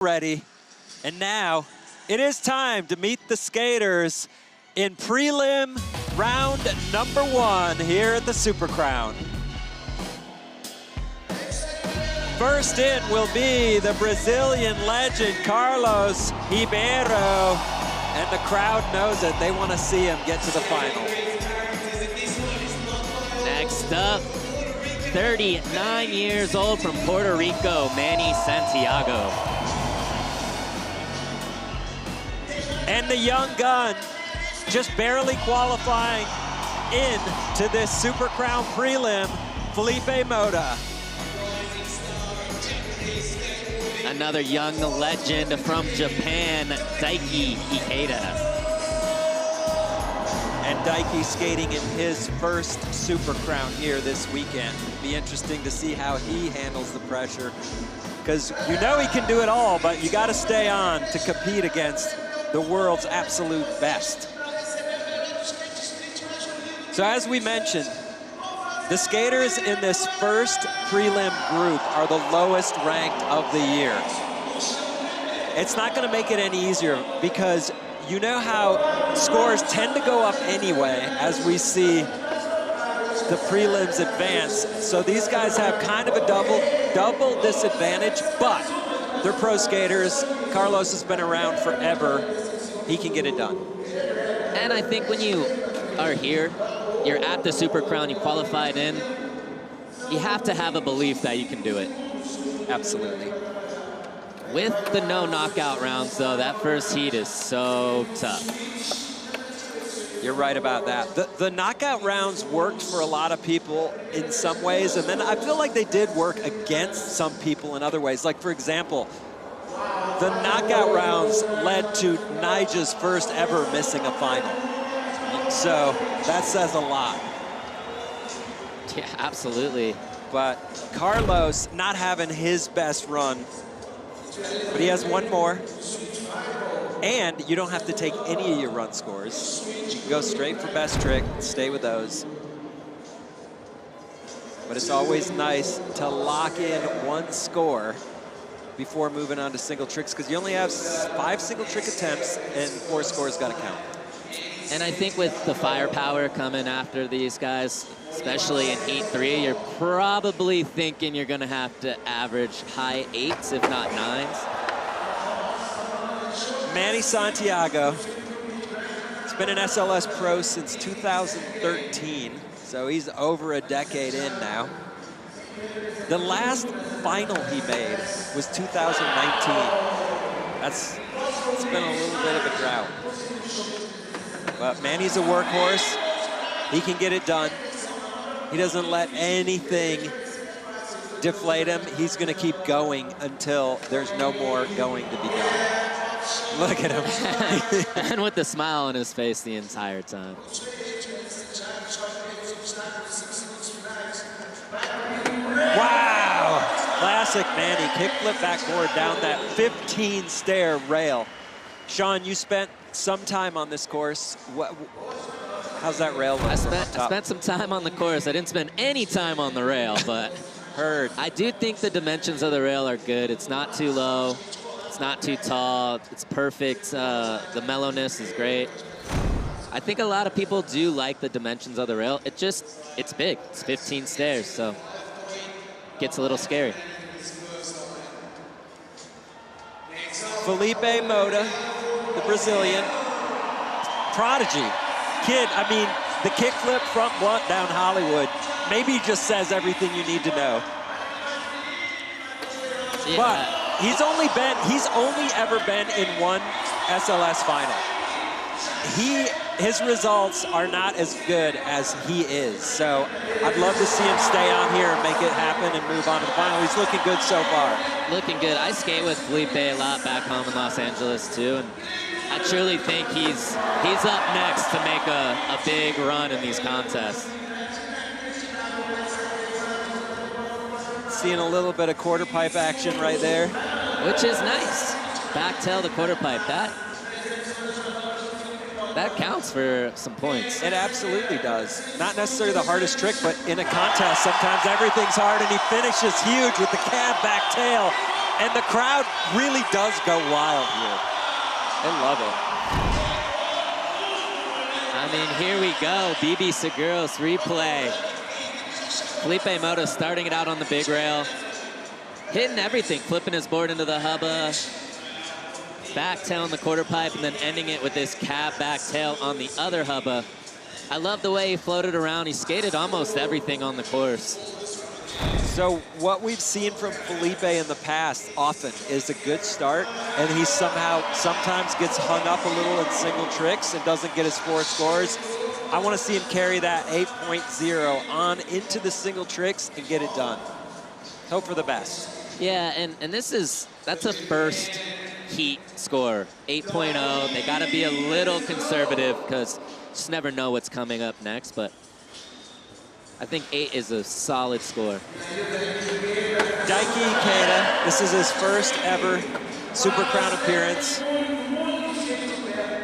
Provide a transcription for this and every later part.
ready. And now it is time to meet the skaters in prelim round number 1 here at the Super Crown. First in will be the Brazilian legend, Carlos Ribeiro. And the crowd knows it. They want to see him get to the final. Next up, 39 years old from Puerto Rico, Manny Santiago. And the young gun, just barely qualifying into this Super Crown Prelim, Filipe Mota. Another young legend from Japan, Daiki Ikeda. And Daiki skating in his first Super Crown here this weekend. Be interesting to see how he handles the pressure, because you know he can do it all, but you got to stay on to compete against the world's absolute best. So as we mentioned, the skaters in this first prelim group are the lowest ranked of the year. It's not going to make it any easier, because you know how scores tend to go up anyway as we see the prelims advance. So these guys have kind of a double disadvantage, but they're pro skaters. Carlos has been around forever. He can get it done. And I think when you are here, you're at the Super Crown, you qualified in, you have to have a belief that you can do it. Absolutely. With the no knockout rounds, though, that first heat is so tough. You're right about that. The knockout rounds worked for a lot of people in some ways, and then I feel like they did work against some people in other ways. Like, for example, the knockout rounds led to Nija's first ever missing a final. So that says a lot. Yeah, absolutely. But Carlos not having his best run, but he has one more. And you don't have to take any of your run scores. You can go straight for best trick, stay with those. But it's always nice to lock in one score before moving on to single tricks, because you only have 5 single trick attempts and 4 scores got to count. And I think with the firepower coming after these guys, especially in Heat 3, you're probably thinking you're going to have to average high 8s, if not 9s. Manny Santiago. He's been an SLS pro since 2013, so he's over a decade in now. The last final he made was 2019. It's been a little bit of a drought. But Manny's a workhorse. He can get it done. He doesn't let anything deflate him. He's going to keep going until there's no more going to be done. Look at him. And with the smile on his face the entire time. Wow! Classic Manny. Kickflip backboard down that 15-stair rail. Sean, you spent some time on this course. How's that rail look? I spent some time on the course. I didn't spend any time on the rail, but heard. I do think the dimensions of the rail are good. It's not too low. It's not too tall. It's perfect. The mellowness is great. I think a lot of people do like the dimensions of the rail. It's big. It's 15 stairs, so it gets a little scary. Filipe Mota, the Brazilian. Prodigy. Kid, I mean, the kickflip front blunt down Hollywood maybe just says everything you need to know. Yeah. But he's only ever been in one SLS final. His results are not as good as he is. So I'd love to see him stay on here and make it happen and move on to the final. He's looking good so far. Looking good. I skate with Filipe a lot back home in Los Angeles too, and I truly think he's up next to make a big run in these contests. Seeing a little bit of quarter pipe action right there. Which is nice. Back tail the quarter pipe. That counts for some points. It absolutely does. Not necessarily the hardest trick, but in a contest, sometimes everything's hard, and he finishes huge with the cab back tail And the crowd really does go wild here. They love it. I mean, here we go. BB Seguros replay. Filipe Mota starting it out on the big rail. Hitting everything, flipping his board into the hubba. Back tail on the quarter pipe, and then ending it with this cab back tail on the other hubba. I love the way he floated around. He skated almost everything on the course. So what we've seen from Filipe in the past often is a good start, and he sometimes gets hung up a little in single tricks and doesn't get his 4 scores. I want to see him carry that 8.0 on into the single tricks and get it done. Hope for the best. Yeah, and that's a first heat score, 8.0. They got to be a little conservative because just never know what's coming up next, but I think 8 is a solid score. Daiki Ikeda, this is his first ever Super Crown appearance.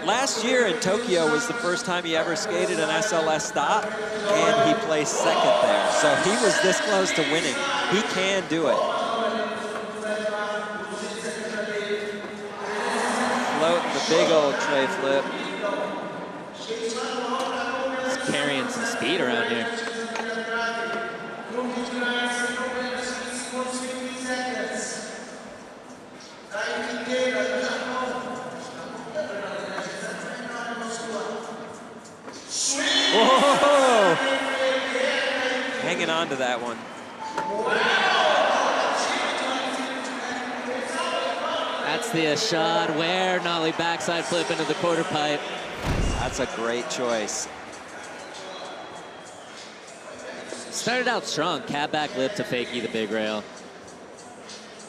Last year in Tokyo was the first time he ever skated an SLS stop, and he placed second there. So he was this close to winning. He can do it. Floating the big old tray flip. He's carrying some speed around here. Whoa! Hanging on to that one. That's the Ashad Ware nollie backside flip into the quarter pipe. That's a great choice. Started out strong, cab back lip to fakie the big rail.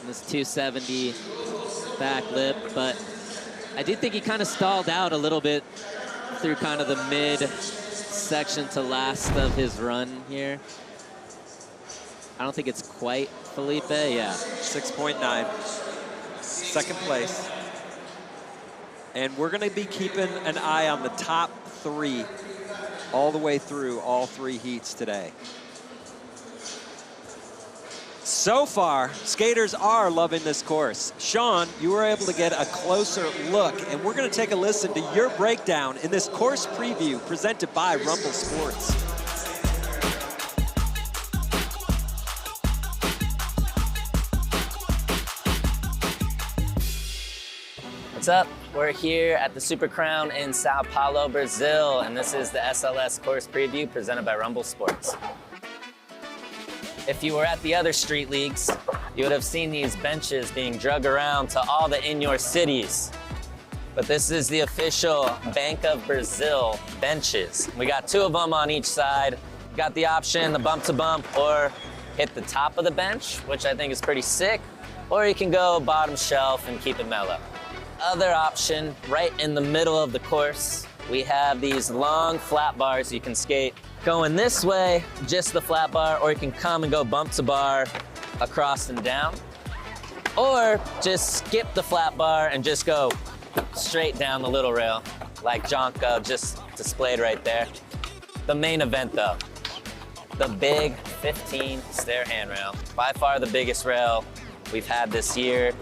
And this 270 back lip, but I do think he kind of stalled out a little bit through kind of the mid section to last of his run here. I don't think it's quite Filipe, yeah. 6.9, second place. And we're gonna be keeping an eye on the top 3 all the way through all 3 heats today. So far, skaters are loving this course. Sean, you were able to get a closer look, and we're gonna take a listen to your breakdown in this course preview presented by Rumble Sports. What's up? We're here at the Super Crown in Sao Paulo, Brazil, and this is the SLS course preview presented by Rumble Sports. If you were at the other street leagues, you would have seen these benches being dragged around to all the in your cities. But this is the official Bank of Brazil benches. We got 2 of them on each side. Got the option, the bump to bump, or hit the top of the bench, which I think is pretty sick, or you can go bottom shelf and keep it mellow. Other option, right in the middle of the course, we have these long flat bars you can skate going this way, just the flat bar, or you can come and go bump to bar across and down, or just skip the flat bar and just go straight down the little rail like Jonko just displayed right there. The main event though, the big 15 stair handrail, by far the biggest rail we've had this year.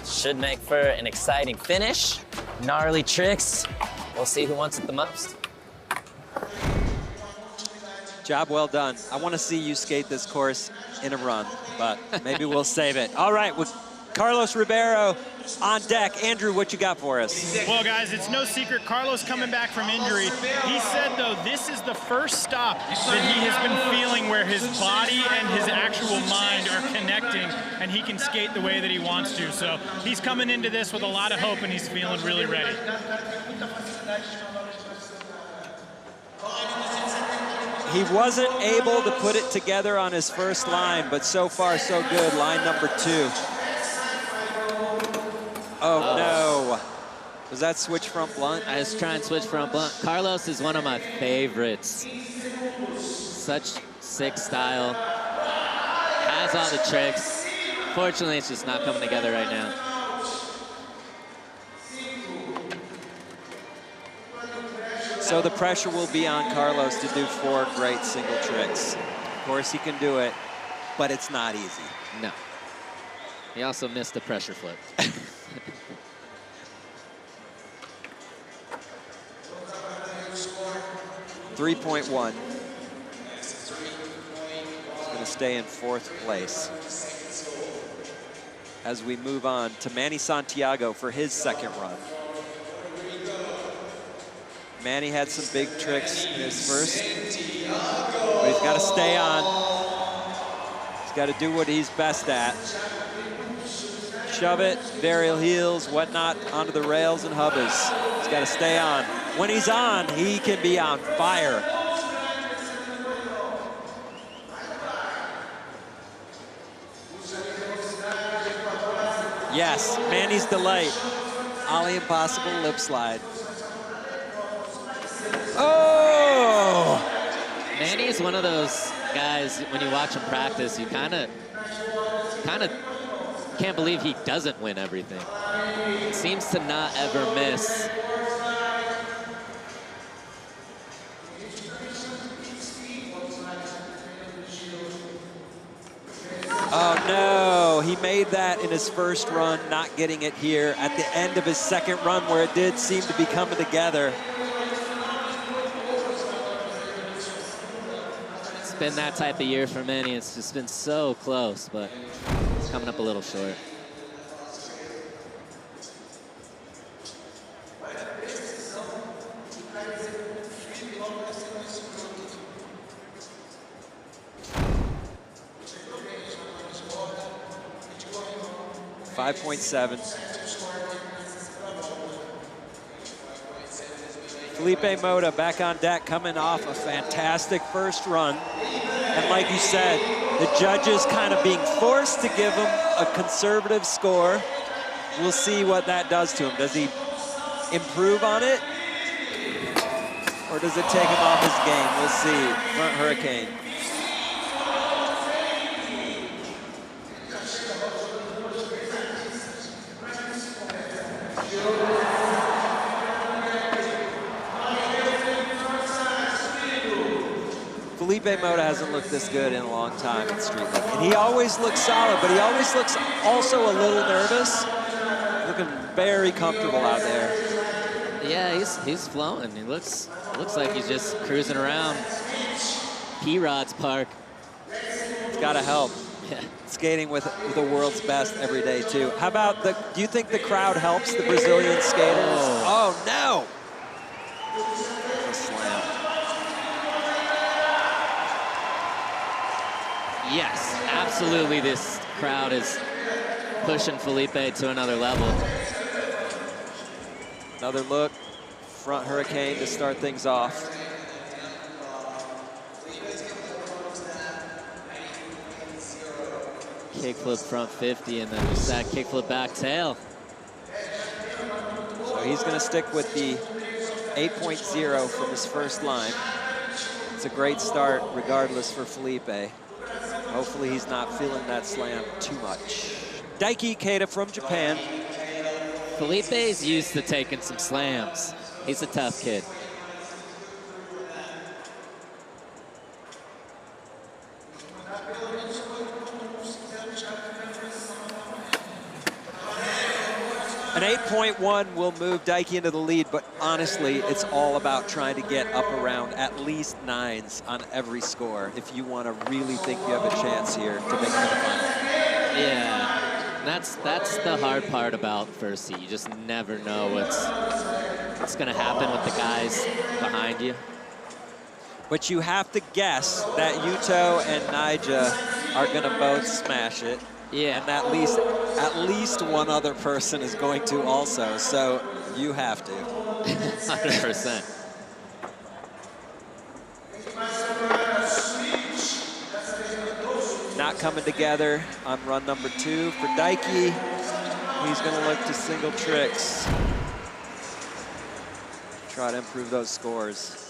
Should make for an exciting finish. Gnarly tricks. We'll see who wants it the most. Job well done. I want to see you skate this course in a run, but maybe we'll save it. All right, with Carlos Ribeiro on deck. Andrew, what you got for us? Well, guys, it's no secret. Carlos coming back from injury. He said, though, this is the first stop that he has been feeling where his body and his actual mind are connecting, and he can skate the way that he wants to. So he's coming into this with a lot of hope, and he's feeling really ready. He wasn't able to put it together on his first line, but so far so good. Line number 2. Oh no. Was that switch front blunt? I was trying to switch front blunt. Carlos is one of my favorites. Such sick style. Has all the tricks. Fortunately, it's just not coming together right now. So the pressure will be on Carlos to do 4 great single tricks. Of course, he can do it, but it's not easy. No. He also missed a pressure flip. 3.1. He's going to stay in 4th place. As we move on to Manny Santiago for his 2nd run. Manny had some big tricks in his first, but he's got to stay on. He's got to do what he's best at. Shove it, varial heels, whatnot, onto the rails and hovers. He's got to stay on. When he's on, he can be on fire. Yes, Manny's delight. Ollie Impossible lip slide. Oh! Manny is one of those guys, when you watch him practice, you kind of can't believe he doesn't win everything. He seems to not ever miss. Oh no, he made that in his first run, not getting it here at the end of his 2nd run where it did seem to be coming together. It's been that type of year for Manny. It's just been so close, but it's coming up a little short. .7. Filipe Mota back on deck, coming off a fantastic first run. And like you said, the judges kind of being forced to give him a conservative score. We'll see what that does to him. Does he improve on it? Or does it take him off his game? We'll see. Front hurricane. Filipe Mota hasn't looked this good in a long time in Street League. And he always looks solid, but he always looks also a little nervous. Looking very comfortable out there. Yeah, he's flowing. He looks like he's just cruising around P-Rod's park. It's got to help. Yeah. Skating with the world's best every day, too. How about do you think the crowd helps the Brazilian skaters? Oh no! A slam. Yes, absolutely. This crowd is pushing Filipe to another level. Another look, front hurricane to start things off. Kickflip front 50 and then just that kickflip back tail. So he's going to stick with the 8.0 from his first line. It's a great start regardless for Filipe. Hopefully he's not feeling that slam too much. Daiki Ikeda from Japan. Felipe's used to taking some slams. He's a tough kid. An 8.1 will move Daiki into the lead, but honestly, it's all about trying to get up around at least 9s on every score if you want to really think you have a chance here to make it to the final. Yeah, that's the hard part about first heat. You just never know what's going to happen with the guys behind you. But you have to guess that Yuto and Naija are going to both smash it. Yeah. And at least one other person is going to also, so you have to. 100%. Not coming together on run number 2 for Daiki. He's going to look to single tricks. Try to improve those scores.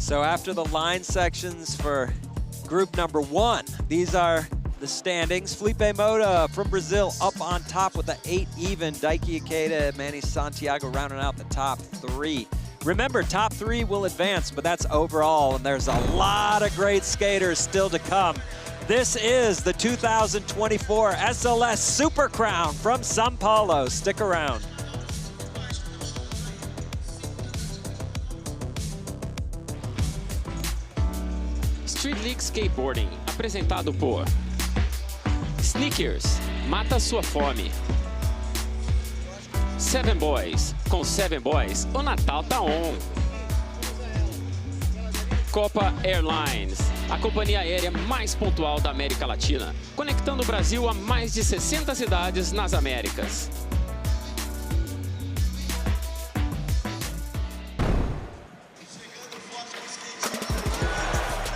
So after the line sections for group number 1, these are the standings. Filipe Mota from Brazil up on top with the 8 even. Daiki, Ikeda, Manny, Santiago rounding out the top 3. Remember, top 3 will advance, but that's overall, and there's a lot of great skaters still to come. This is the 2024 SLS Super Crown from São Paulo. Stick around. Street League Skateboarding, apresentado por Sneakers, mata sua fome. 7 Boys, com 7 Boys, o Natal tá on. Copa Airlines, a companhia aérea mais pontual da América Latina, conectando o Brasil a mais de 60 cidades nas Américas.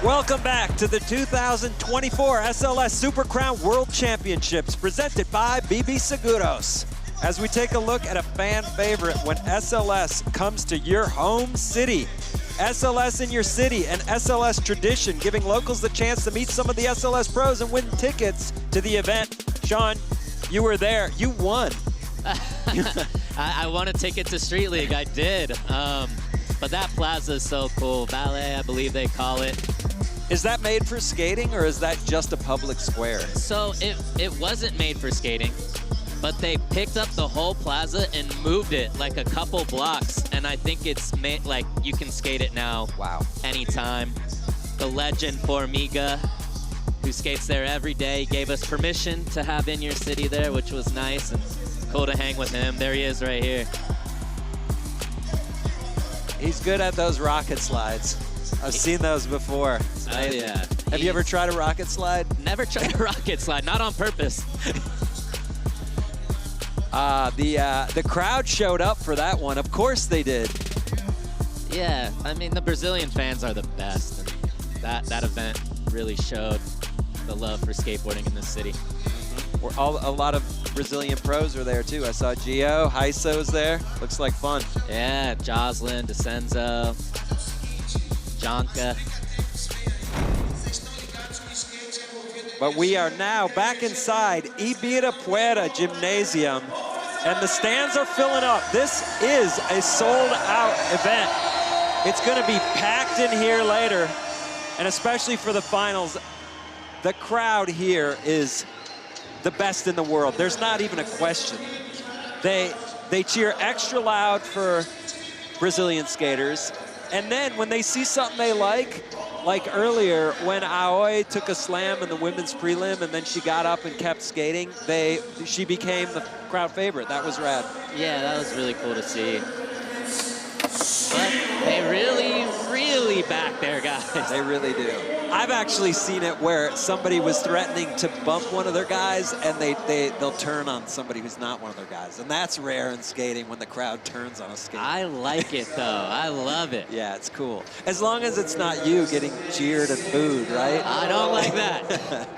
Welcome back to the 2024 SLS Super Crown World Championships presented by BB Seguros. As we take a look at a fan favorite when SLS comes to your home city. SLS in your city, an SLS tradition, giving locals the chance to meet some of the SLS pros and win tickets to the event. Sean, you were there, you won. I won a ticket to Street League, I did. But that plaza is so cool. Ballet, I believe they call it. Is that made for skating, or is that just a public square? So it wasn't made for skating, but they picked up the whole plaza and moved it like a couple blocks, and I think it's made like you can skate it now. Wow. Anytime. The legend Formiga, who skates there every day, gave us permission to have In Your City there, which was nice and cool to hang with him. There he is right here. He's good at those rocket slides. I've seen those before. Oh, yeah. Have you ever tried a rocket slide? Never tried a rocket slide, not on purpose. The crowd showed up for that one. Of course they did. Yeah, I mean, the Brazilian fans are the best. And that event really showed the love for skateboarding in this city. A lot of Brazilian pros are there too. I saw Gio, Heiso's there. Looks like fun. Yeah, Jocelyn, DeCenzo, Jonka. But we are now back inside Ibirapuera Gymnasium, and the stands are filling up. This is a sold-out event. It's going to be packed in here later, and especially for the finals, the crowd here is the best in the world. There's not even a question. They cheer extra loud for Brazilian skaters, and then when they see something they like earlier when Aoi took a slam in the women's prelim and then she got up and kept skating, she became the crowd favorite. That was rad. Yeah, that was really cool to see. But they really back their guys. They really do. I've actually seen it where somebody was threatening to bump one of their guys, and they'll turn on somebody who's not one of their guys. And that's rare in skating when the crowd turns on a skater. I like it, though. I love it. Yeah, it's cool. As long as it's not you getting cheered and booed, right? I don't like that.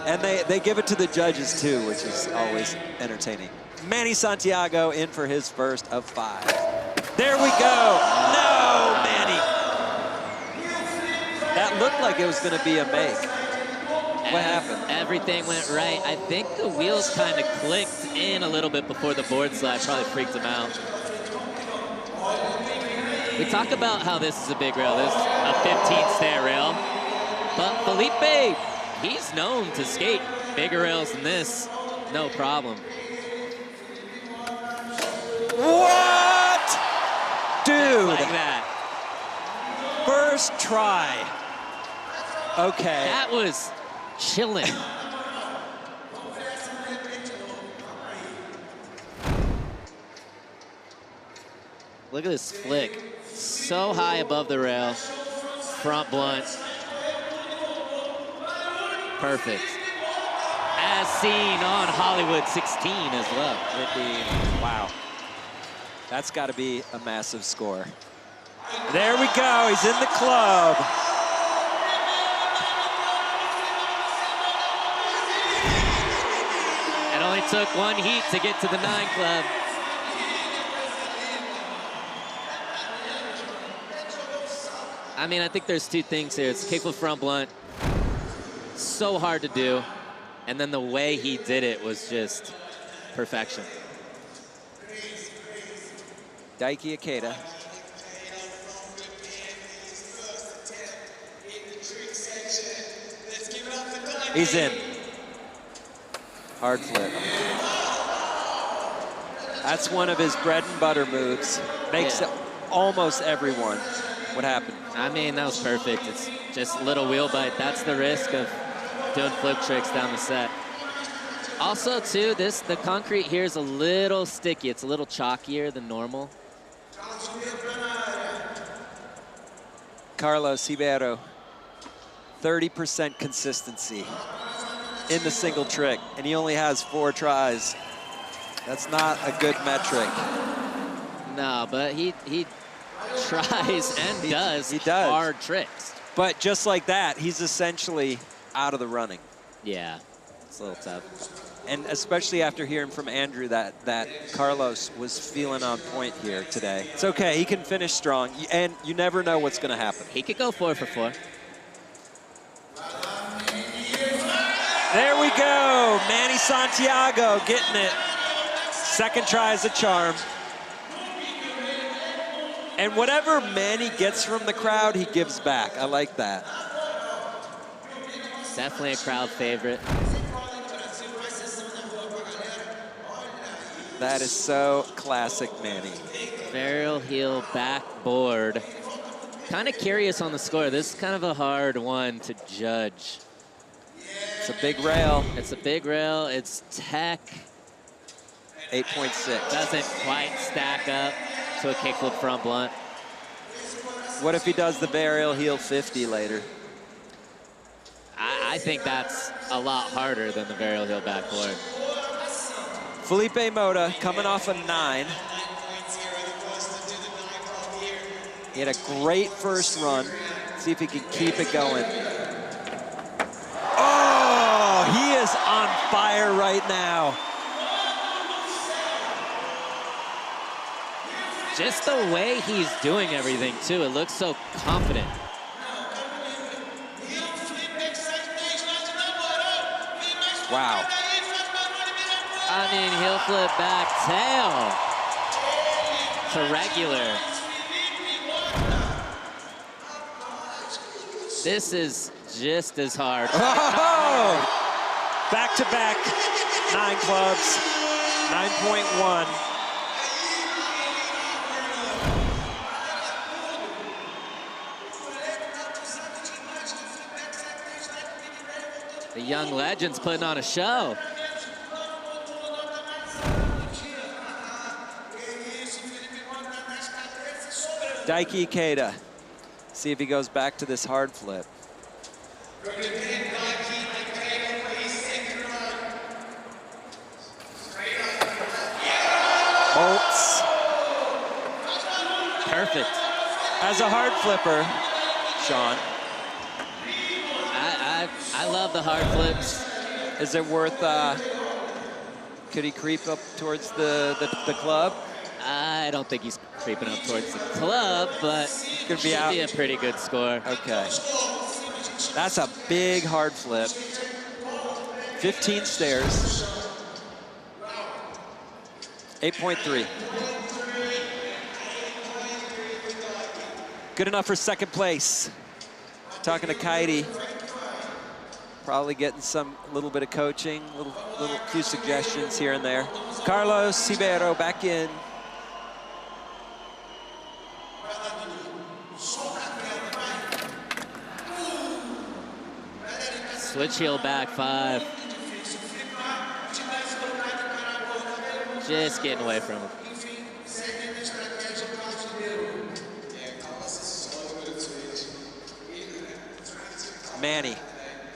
And they give it to the judges, too, which is always entertaining. Manny Santiago in for his first of 5. There we go. No, Manny. That looked like it was going to be a make. What happened? Everything went right. I think the wheels kind of clicked in a little bit before the board slide. Probably freaked him out. We talk about how this is a big rail. This is a 15-stair rail. But Filipe, he's known to skate bigger rails than this. No problem. What? Dude. Like that. First try. Okay. That was chilling. Look at this flick. So high above the rail. Front blunt. Perfect. As seen on Hollywood 16 as well. Wow. That's got to be a massive score. There we go. He's in the club. It only took one heat to get to the 9 club. I mean, I think there's two things here. It's kickflip front blunt. So hard to do. And then the way he did it was just perfection. Daiki Ikeda. He's in. Hard flip. That's one of his bread and butter moves. Makes almost everyone. What happened? I mean, that was perfect. It's just a little wheel bite. That's the risk of doing flip tricks down the set. Also, too, the concrete here is a little sticky. It's a little chalkier than normal. Carlos Ribeiro, 30% consistency in the single trick, and he only has 4 tries. That's not a good metric. No, but he tries and does hard tricks. But just like that, he's essentially out of the running. Yeah, it's a little tough. And especially after hearing from Andrew that Carlos was feeling on point here today. It's okay, he can finish strong, and you never know what's gonna happen. He could go 4 for 4. There we go, Manny Santiago getting it. Second try is a charm. And whatever Manny gets from the crowd, he gives back. I like that. Definitely a crowd favorite. That is so classic Manny. Varial heel backboard. Kind of curious on the score. This is kind of a hard one to judge. It's a big rail. It's a big rail. It's tech. 8.6. Doesn't quite stack up to a kickflip front blunt. What if he does the varial heel 50 later? I think that's a lot harder than the varial heel backboard. Filipe Mota coming off a 9. He had a great first run. See if he can keep it going. Oh, he is on fire right now. Just the way he's doing everything, too. It looks so confident. Wow. I mean, heel flip back tail to regular. This is just as hard. Oh! Back-to-back 9 clubs, 9.1. The young legend's putting on a show. Daiki Ikeda. See if he goes back to this hard flip. Bolts. Perfect. As a hard flipper, Sean, I love the hard flips. is it worth, could he creep up towards the club? I don't think he's creeping up towards the club, but Could be should out. be a pretty good score. Okay. That's a big hard flip. 15 stairs. 8.3. Good enough for second place. Talking to Kaidi. Probably getting some little bit of coaching, little few suggestions here and there. Carlos Ribeiro back in. Switch heel back 5. Just getting away from him. Manny,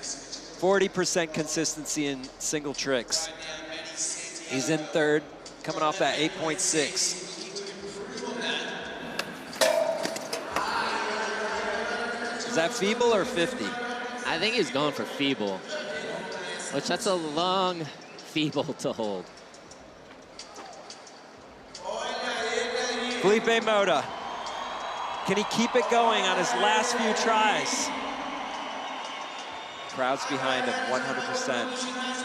40% consistency in single tricks. He's in third, coming off that 8.6. Is that feeble or 50? I think he's going for feeble, which that's a long feeble to hold. Filipe Mota. Can he keep it going on his last few tries? Crowd's behind him 100%.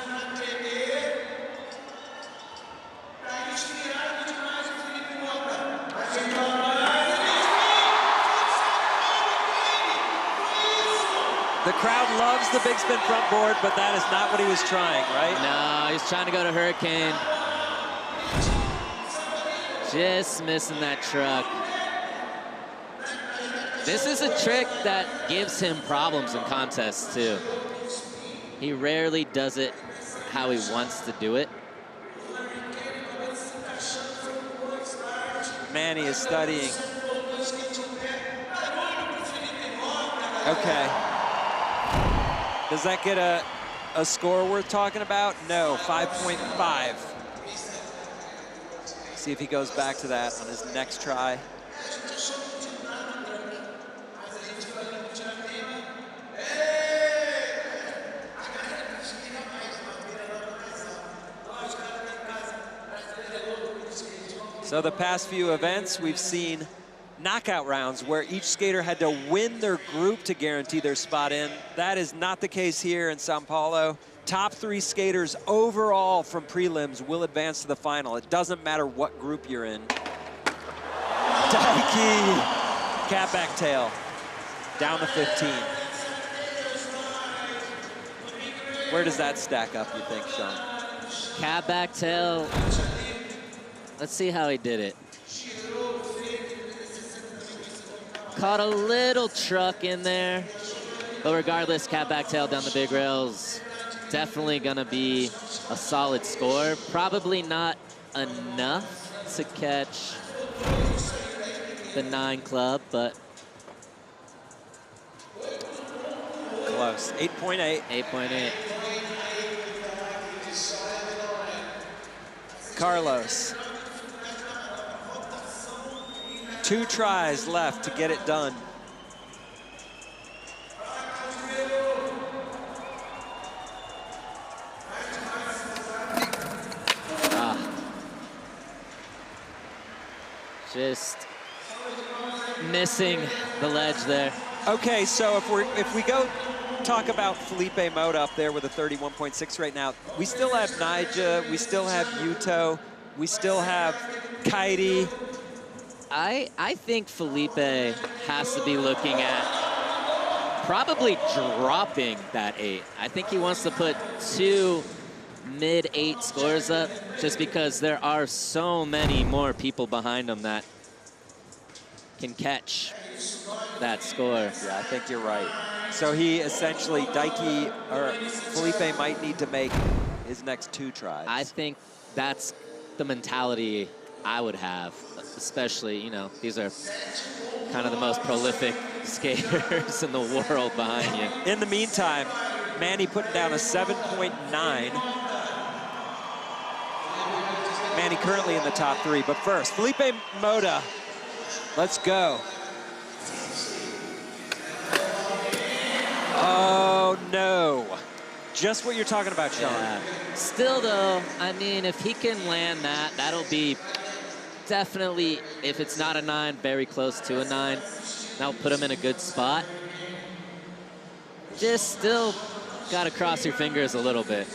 The crowd loves the big spin front board, but that is not what he was trying, right? No, he's trying to go to Hurricane. Just missing that truck. This is a trick that gives him problems in contests, too. He rarely does it how he wants to do it. Manny is studying. Okay. Does that get a score worth talking about? No, 5.5. See if he goes back to that on his next try. So the past few events, we've seen knockout rounds where each skater had to win their group to guarantee their spot in. That is not the case here in Sao Paulo. Top 3 skaters overall from prelims will advance to the final. It doesn't matter what group you're in. Daiki, cat back tail, down to 15. Where does that stack up, you think, Sean? Cab back tail. Let's see how he did it. Caught a little truck in there, but regardless, cab back tail down the big rails, definitely gonna be a solid score. Probably not enough to catch the 9 club, but close. 8.8. 8.8. Carlos. 2 tries left to get it done. Just missing the ledge there. Okay, so if we go talk about Filipe Mota up there with a 31.6 right now, we still have Nija, we still have Yuto, we still have Kairi. I think Filipe has to be looking at probably dropping that 8. I think he wants to put 2 mid-8 scores up just because there are so many more people behind him that can catch that score. Yeah, I think you're right. So he essentially, Daiki, or Filipe might need to make his next 2 tries. I think that's the mentality I would have, especially, you know, these are kind of the most prolific skaters in the world behind you. In the meantime, Manny putting down a 7.9. Manny currently in the top 3, but first, Filipe Mota, let's go. Oh no. Just what you're talking about, Sean. Yeah. Still though, I mean, if he can land that, that'll be definitely, if it's not a 9, very close to a 9. That'll put him in a good spot. Just still gotta cross your fingers a little bit.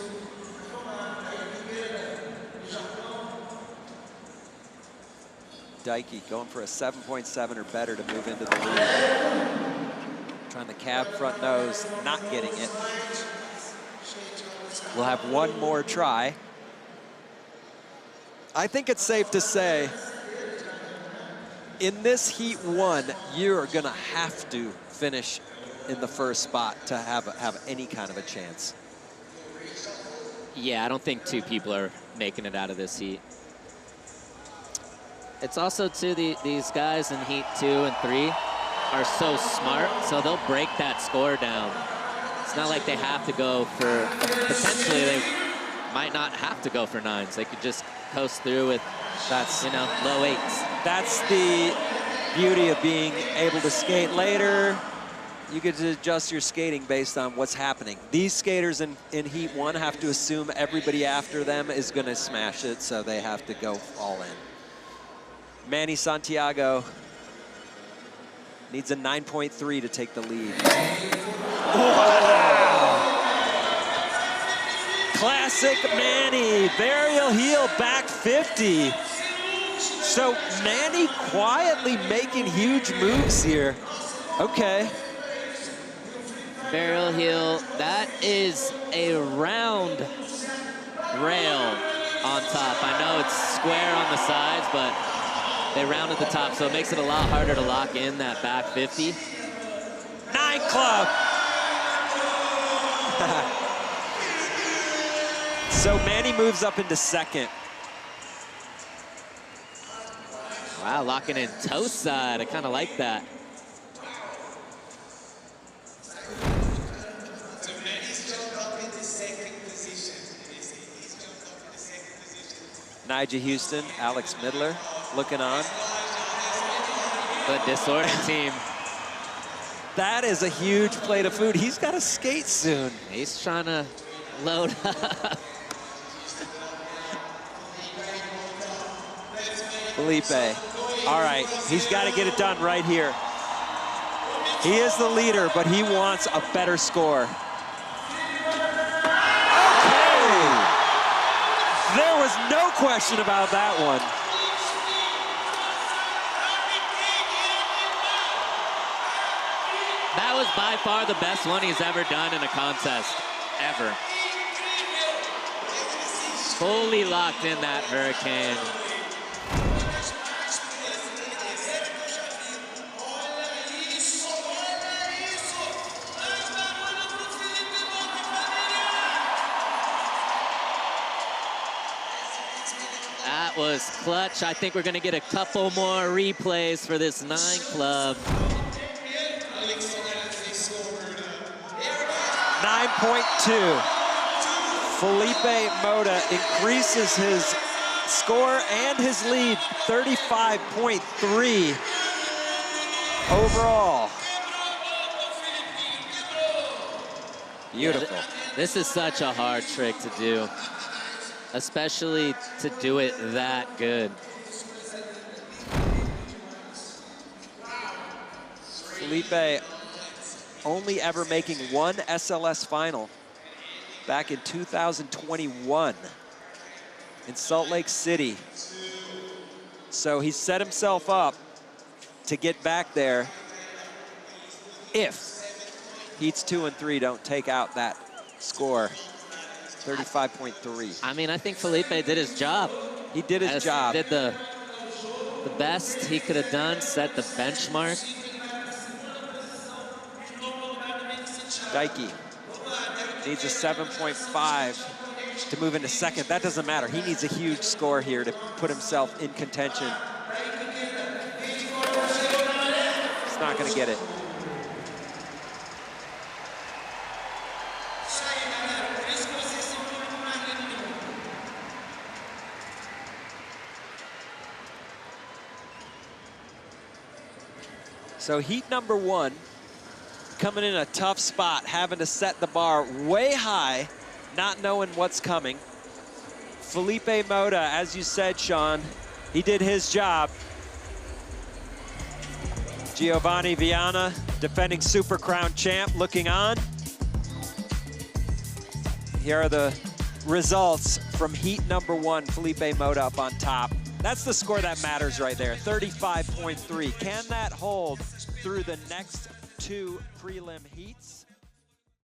Daiki going for a 7.7 or better to move into the lead. Trying the cab front nose, not getting it. We'll have 1 more try. I think it's safe to say, in this Heat 1, you're gonna have to finish in the first spot to have any kind of a chance. Yeah, I don't think 2 people are making it out of this heat. It's also, too, these guys in Heat 2 and 3 are so smart, so they'll break that score down. It's not like they have to go for, potentially they might not have to go for 9s. They could just coast through with, you know, low 8s. That's the beauty of being able to skate later. You get to adjust your skating based on what's happening. These skaters in Heat 1 have to assume everybody after them is gonna smash it, so they have to go all in. Manny Santiago Needs a 9.3 to take the lead. Classic Manny, burial heel, back 50. So Manny quietly making huge moves here. Okay. Burial heel, that is a round rail on top. I know it's square on the sides, but they round at the top, so it makes it a lot harder to lock in that back 50. 9 club. So Manny moves up into second. Wow, locking in toe side. I kind of like that. Nigel Houston, Alex Midler looking on. The disordered team. That is a huge plate of food. He's got to skate soon. He's trying to load up. Filipe, all right, he's got to get it done right here. He is the leader, but he wants a better score. Okay. There was no question about that one. That was by far the best one he's ever done in a contest, ever. Fully locked in that hurricane. That was clutch. I think we're gonna get a couple more replays for this 9 club. 9.2. Filipe Mota increases his score and his lead, 35.3 overall. Beautiful. Yeah, this is such a hard trick to do, especially to do it that good. Filipe only ever making one SLS final back in 2021 in Salt Lake City. So he set himself up to get back there if heats 2 and 3 don't take out that score, 35.3. I mean, I think Filipe did his job. He did his job. Did the best he could have done, set the benchmark. Daiki needs a 7.5 to move into second. That doesn't matter. He needs a huge score here to put himself in contention. He's not going to get it. So heat number 1, coming in a tough spot, having to set the bar way high, not knowing what's coming. Filipe Mota, as you said, Sean, he did his job. Giovanni Viana, defending Super Crown champ, looking on. Here are the results from heat number 1, Filipe Mota up on top. That's the score that matters right there, 35.3. Can that hold through the next 2 prelim heats?